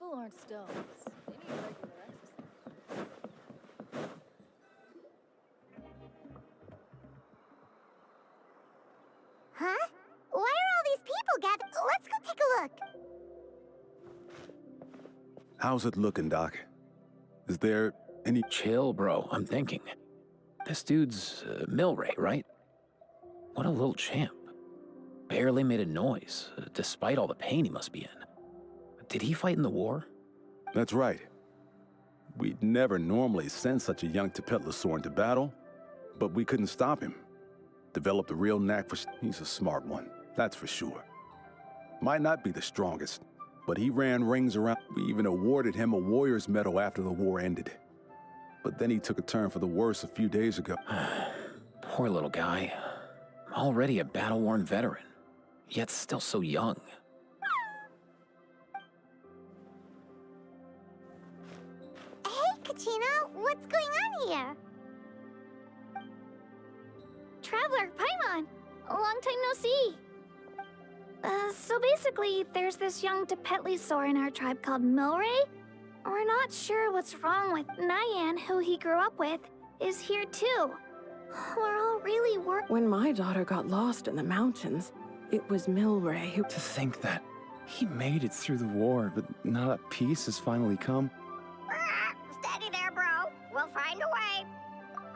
People aren't stones. They need regular exercise. Huh? Why are all these people gathered? Let's go take a look. How's it looking, Doc? Is there any... Chill, bro. I'm thinking. This dude's Milray, right? What a little champ. Barely made a noise, despite all the pain he must be in. Did he fight in the war? That's right. We'd never normally send such a young Tepetlosaur into battle, but we couldn't stop him. Developed a real knack for... He's a smart one, that's for sure. Might not be the strongest, but he ran rings around. We even awarded him a Warrior's Medal after the war ended. But then he took a turn for the worse a few days ago. Poor little guy. Already a battle-worn veteran, yet still so young. Hey, Kachina, what's going on here? Traveler, Paimon! Long time no see! So basically, there's this young Tepetlosaur in our tribe called Milray. We're not sure what's wrong with Nyan, who he grew up with, is here too. We're all really worried. When my daughter got lost in the mountains, it was Milray who... To think that he made it through the war, but now that peace has finally come. Steady there, bro. We'll find a way.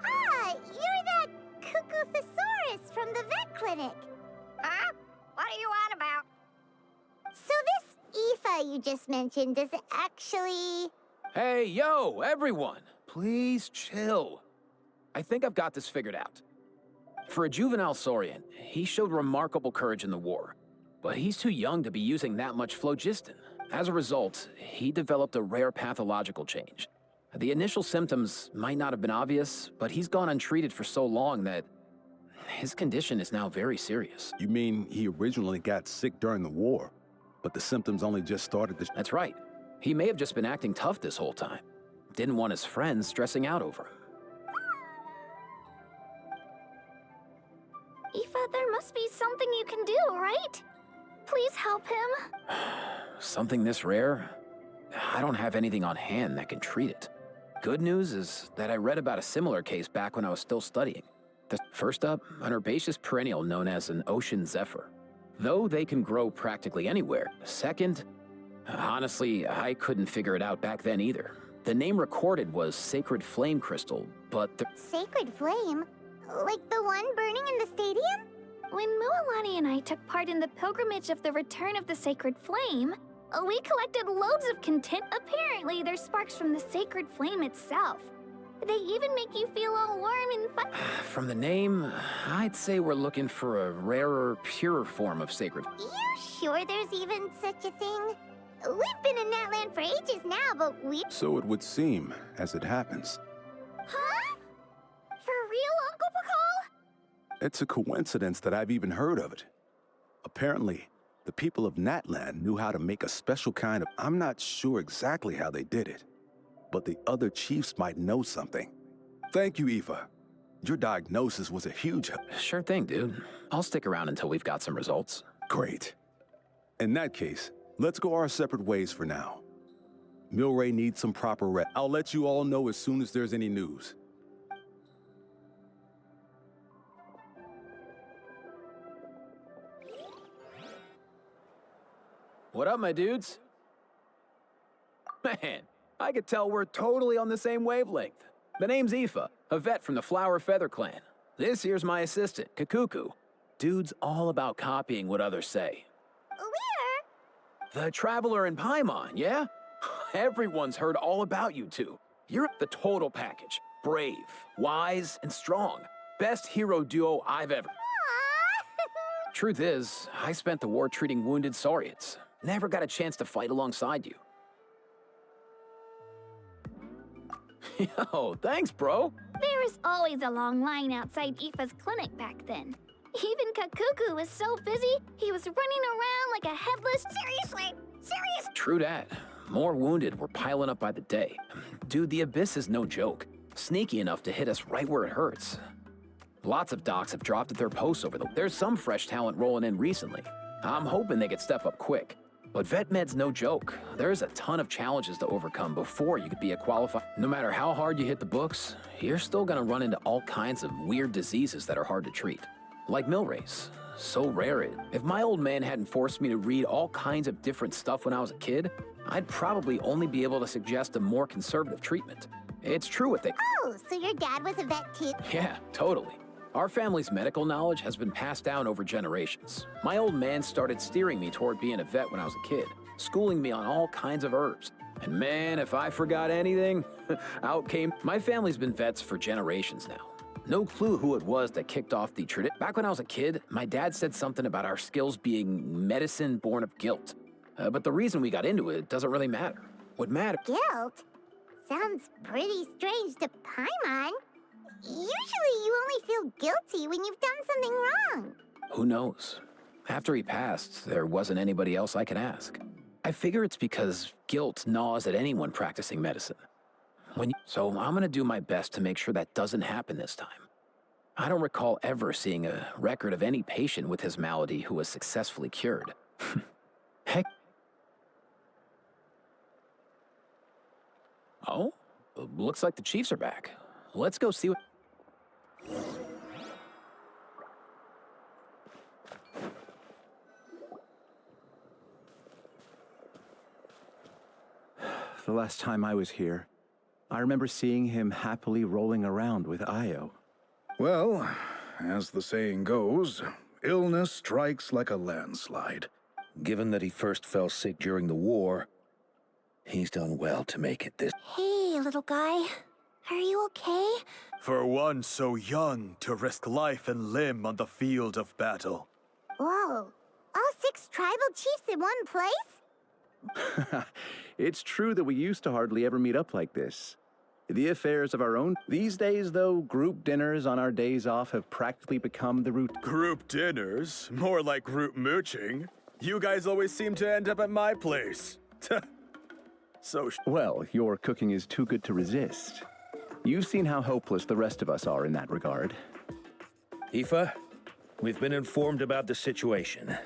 Ah, you're that Cuckoo-thesaurus from the vet clinic. Huh? What are you on about? So this Aoife you just mentioned, does it actually... Hey, yo, everyone! Please chill. I think I've got this figured out. For a juvenile saurian, he showed remarkable courage in the war, but he's too young to be using that much phlogiston. As a result, he developed a rare pathological change. The initial symptoms might not have been obvious, but he's gone untreated for so long that his condition is now very serious. You mean he originally got sick during the war, but the symptoms only just started this... That's right. He may have just been acting tough this whole time. Didn't want his friends stressing out over him. Aoife, there must be something you can do, right? Please help him. Something this rare? I don't have anything on hand that can treat it. Good news is that I read about a similar case back when I was still studying. First up, an herbaceous perennial known as an ocean zephyr. Though they can grow practically anywhere. Second, honestly, I couldn't figure it out back then either. The name recorded was Sacred Flame Crystal, but Sacred Flame? Like the one burning in the stadium? When Mualani and I took part in the pilgrimage of the Return of the Sacred Flame, we collected loads of content. Apparently, they're sparks from the sacred flame itself. They even make you feel all warm and fun. From the name, I'd say we're looking for a rarer, purer form of sacred. You sure there's even such a thing? We've been in that land for ages now, but we... So it would seem, as it happens. Huh? For real, Uncle Pakal? It's a coincidence that I've even heard of it. Apparently, the people of Natlan knew how to make a special kind of... I'm not sure exactly how they did it, but the other chiefs might know something. Thank you, Aoife. Your diagnosis was a huge help. Sure thing, dude. I'll stick around until we've got some results. Great. In that case, let's go our separate ways for now. Milray needs some proper rest. I'll let you all know as soon as there's any news. What up, my dudes? Man, I could tell we're totally on the same wavelength. The name's Aoife, a vet from the Flower Feather clan. This here's my assistant, Kakuku. Dude's all about copying what others say. Where? The Traveler and Paimon, yeah? Everyone's heard all about you two. You're the total package. Brave, wise, and strong. Best hero duo I've ever... Aww. Truth is, I spent the war treating wounded saurians. Never got a chance to fight alongside you. Yo, thanks, bro. There was always a long line outside Aoife's clinic back then. Even Kakuku was so busy, he was running around like a headless... Seriously? True that. More wounded were piling up by the day. Dude, the Abyss is no joke. Sneaky enough to hit us right where it hurts. Lots of docs have dropped at their posts over the... There's some fresh talent rolling in recently. I'm hoping they could step up quick. But vet med's no joke. There's a ton of challenges to overcome before you could be a qualified. No matter how hard you hit the books, you're still gonna run into all kinds of weird diseases that are hard to treat. Like Milray's. So rare it. If my old man hadn't forced me to read all kinds of different stuff when I was a kid, I'd probably only be able to suggest a more conservative treatment. It's true what they— Oh, so your dad was a vet too? Yeah, totally. Our family's medical knowledge has been passed down over generations. My old man started steering me toward being a vet when I was a kid, schooling me on all kinds of herbs. And man, if I forgot anything, out came— My family's been vets for generations now. No clue who it was that kicked off the tradition. Back when I was a kid, my dad said something about our skills being medicine born of guilt. But the reason we got into it doesn't really matter. What matters— Guilt? Sounds pretty strange to Paimon. Usually you only feel guilty when you've done something wrong. Who knows? After he passed, there wasn't anybody else I could ask. I figure it's because guilt gnaws at anyone practicing medicine. So I'm gonna do my best to make sure that doesn't happen this time. I don't recall ever seeing a record of any patient with his malady who was successfully cured. Heck. Oh, looks like the Chiefs are back. Let's go see what— The last time I was here, I remember seeing him happily rolling around with Io. Well, as the saying goes, illness strikes like a landslide. Given that he first fell sick during the war, he's done well to make it this. Hey, little guy. Are you okay? For one so young to risk life and limb on the field of battle. Whoa. All 6 tribal chiefs in one place? It's true that we used to hardly ever meet up like this. The affairs of our own. These days, though, group dinners on our days off have practically become the routine. Group dinners? More like group mooching. You guys always seem to end up at my place. Well, your cooking is too good to resist. You've seen how hopeless the rest of us are in that regard. Aoife, we've been informed about the situation.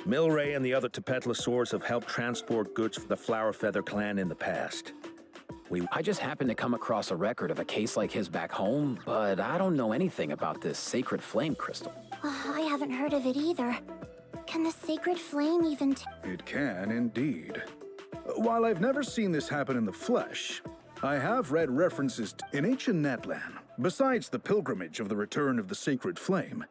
Milray and the other Tepetlosaurs have helped transport goods for the Flower Feather clan in the past. I just happened to come across a record of a case like his back home, but I don't know anything about this sacred flame crystal. I haven't heard of it either. Can the sacred flame even It can indeed. While I've never seen this happen in the flesh, I have read references in ancient Natlan. Besides the pilgrimage of the return of the sacred flame,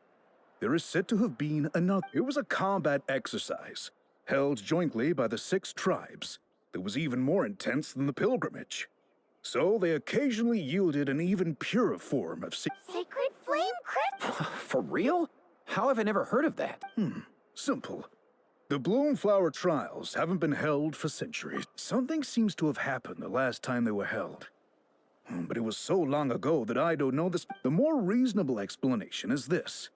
there is said to have been another. It was a combat exercise, held jointly by the 6 tribes, that was even more intense than the pilgrimage. So they occasionally yielded an even purer form of Sacred flame crystal? For real? How have I never heard of that? Simple. The Bloomflower trials haven't been held for centuries. Something seems to have happened the last time they were held. But it was so long ago that I don't know this. The more reasonable explanation is this: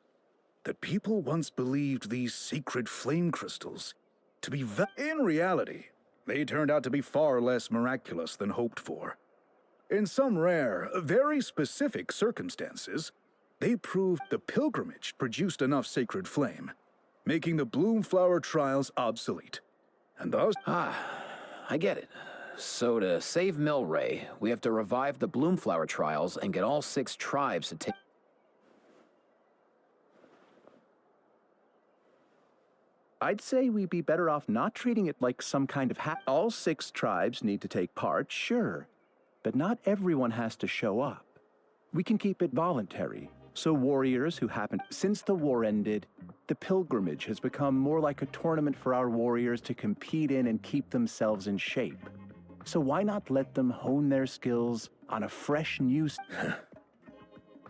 that people once believed these sacred flame crystals to be in reality, they turned out to be far less miraculous than hoped for. In some rare, very specific circumstances, they proved the pilgrimage produced enough sacred flame, making the Bloomflower trials obsolete. And thus— I get it. So to save Milray, we have to revive the Bloomflower trials and get all 6 tribes to take— I'd say we'd be better off not treating it like some kind of All 6 tribes need to take part, sure, but not everyone has to show up. We can keep it voluntary, so warriors who happen— Since the war ended, the pilgrimage has become more like a tournament for our warriors to compete in and keep themselves in shape. So why not let them hone their skills on a fresh new—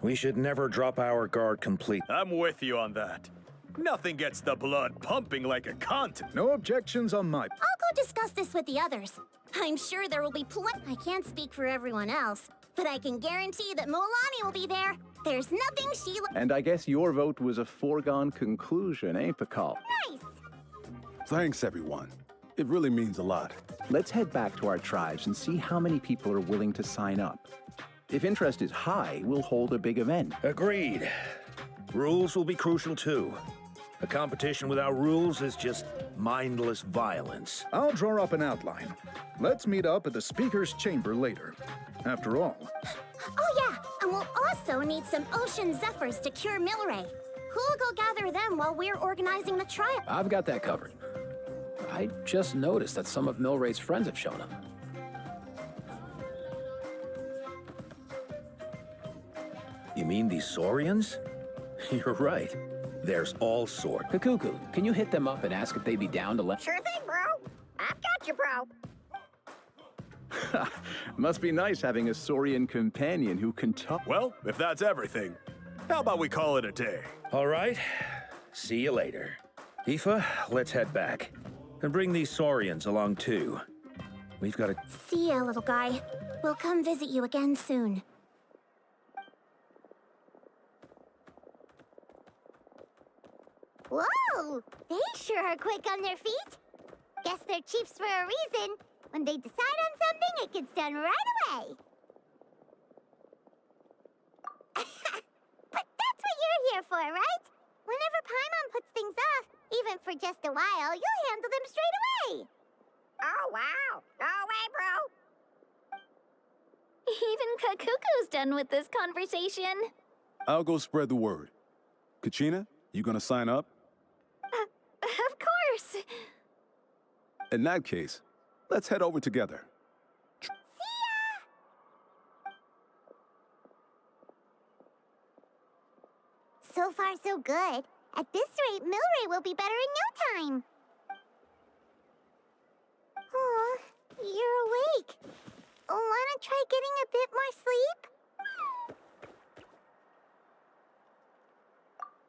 We should never drop our guard completely. I'm with you on that. Nothing gets the blood pumping like a continent. no objections on my— I'll go discuss this with the others. I'm sure there will be I can't speak for everyone else, but I can guarantee that Molani will be there. There's nothing she— And I guess your vote was a foregone conclusion, eh, Pakal? Nice! Thanks, everyone. It really means a lot. Let's head back to our tribes and see how many people are willing to sign up. If interest is high, we'll hold a big event. Agreed. Rules will be crucial too. A competition without rules is just mindless violence. I'll draw up an outline. Let's meet up at the speaker's chamber later. After all, Oh, yeah, and we'll also need some ocean zephyrs to cure Milray. Who'll go gather them while we're organizing the trial? I've got that covered. I just noticed that some of Milray's friends have shown up. You mean these Saurians? You're right. There's all sorts. Kakuku, can you hit them up and ask if they'd be down to let... Sure thing, bro. I've got you, bro. Must be nice having a Saurian companion who can talk. Well, if that's everything, how about we call it a day? All right. See you later. Aoife, let's head back. And bring these Saurians along too. We've got to... See ya, little guy. We'll come visit you again soon. Whoa! They sure are quick on their feet. Guess they're chiefs for a reason. When they decide on something, it gets done right away. But that's what you're here for, right? Whenever Paimon puts things off, even for just a while, you'll handle them straight away. Oh, wow. No way, bro. Even Kakuku's done with this conversation. I'll go spread the word. Kachina, you gonna sign up? Of course. In that case, let's head over together. See ya! So far, so good. At this rate, Milray will be better in no time. Oh, you're awake. Wanna try getting a bit more sleep?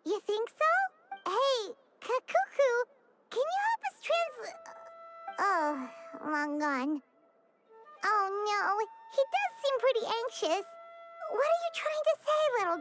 You think so? Hey, Kakuku, can you help us translate? Oh, long gone. Oh no, he does seem pretty anxious. What are you trying to say, little...